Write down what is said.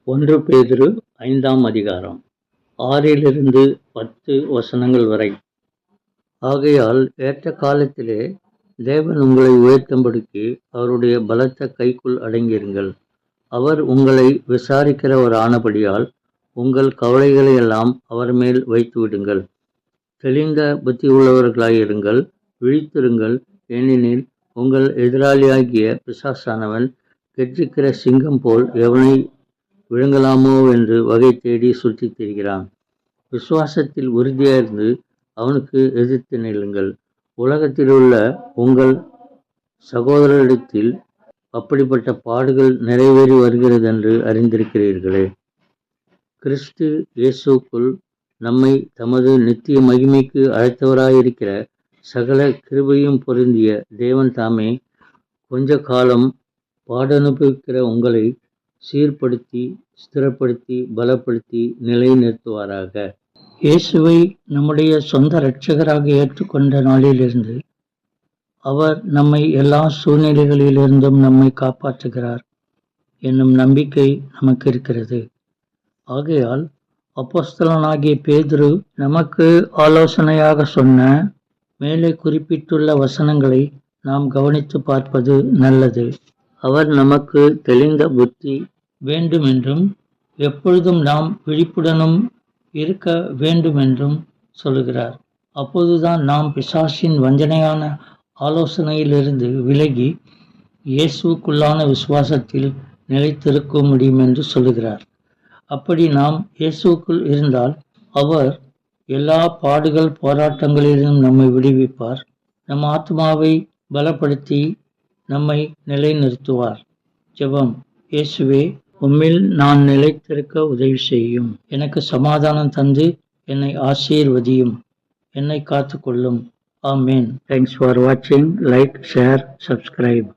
ஒன்று பேதுரு 5ஆம் அதிகாரம் 6 10 வசனங்கள் வரை. ஆகையால் ஏற்ற காலத்திலே தேவன் உங்களை உயர்த்தும்படிக்கு அவருடைய பலத்த கைக்குள் அடங்கியிருங்கள். அவர் உங்களை விசாரிக்கிறவரானபடியால் உங்கள் கவலைகளை எல்லாம் அவர் மேல் வைத்து விடுங்கள். தெளிந்த புத்தி உள்ளவர்களாயிருங்கள், விழித்திருங்கள். ஏனெனில் உங்கள் எதிராளியாகிய பிசாசானவன் கெர்ச்சிக்கிற சிங்கம் போல் எவனை விழுங்கலாமோ என்று வகை தேடி சுற்றித் திரிகிறான். விசுவாசத்தில் உறுதியாயிருந்து அவனுக்கு எதிர்த்து நில்லுங்கள். உலகத்திலுள்ள உங்கள் சகோதரரிடத்தில் அப்படிப்பட்ட பாடுகள் நிறைவேறி வருகிறதென்று அறிந்திருக்கிறீர்களே. கிறிஸ்து இயேசுக்குள் நம்மை தமது நித்திய மகிமைக்கு அழைத்தவராயிருக்கிற சகல கிருபையும் பொருந்திய தேவன் தாமே கொஞ்ச காலம் பாடனுபவிக்கிற உங்களை சீர்படுத்தி, ஸ்திரப்படுத்தி, பலப்படுத்தி நிலைநிறுத்துவாராக. இயேசுவை நம்முடைய சொந்த இரட்சகராக ஏற்றுக்கொண்ட நாளிலிருந்து அவர் நம்மை எல்லா சூழ்நிலைகளிலிருந்தும் நம்மை காப்பாற்றுகிறார் என்னும் நம்பிக்கை நமக்கு இருக்கிறது. ஆகையால் அப்போஸ்தலனாகிய பேதுரு நமக்கு ஆலோசனையாக சொன்ன மேலே குறிப்பிட்டுள்ள வசனங்களை நாம் கவனித்து பார்ப்பது நல்லது. அவர் நமக்கு தெளிந்த புத்தி வேண்டுமென்றும் எப்பொழுதும் நாம் விழிப்புடனும் இருக்க வேண்டுமென்றும் சொல்லுகிறார். அப்போதுதான் நாம் பிசாசின் வஞ்சனையான ஆலோசனையிலிருந்து விலகி இயேசுக்குள்ளான விசுவாசத்தில் நிலைத்திருக்க முடியும் என்று சொல்லுகிறார். அப்படி நாம் இயேசுக்குள் இருந்தால் அவர் எல்லா பாடுகள் போராட்டங்களிலும் நம்மை விடுவிப்பார், நம் ஆத்மாவை பலப்படுத்தி நம்மை நிலைநிறுத்துவார். ஜெபம். இயேசுவே, உம்மில் நான் நிலைத்திருக்க உதவி செய்யும். எனக்கு சமாதானம் தந்து என்னை ஆசீர்வதியும். என்னை காத்துக்கொள்ளும். ஆமேன். தேங்க்ஸ் ஃபார் வாட்சிங். Like, share, subscribe.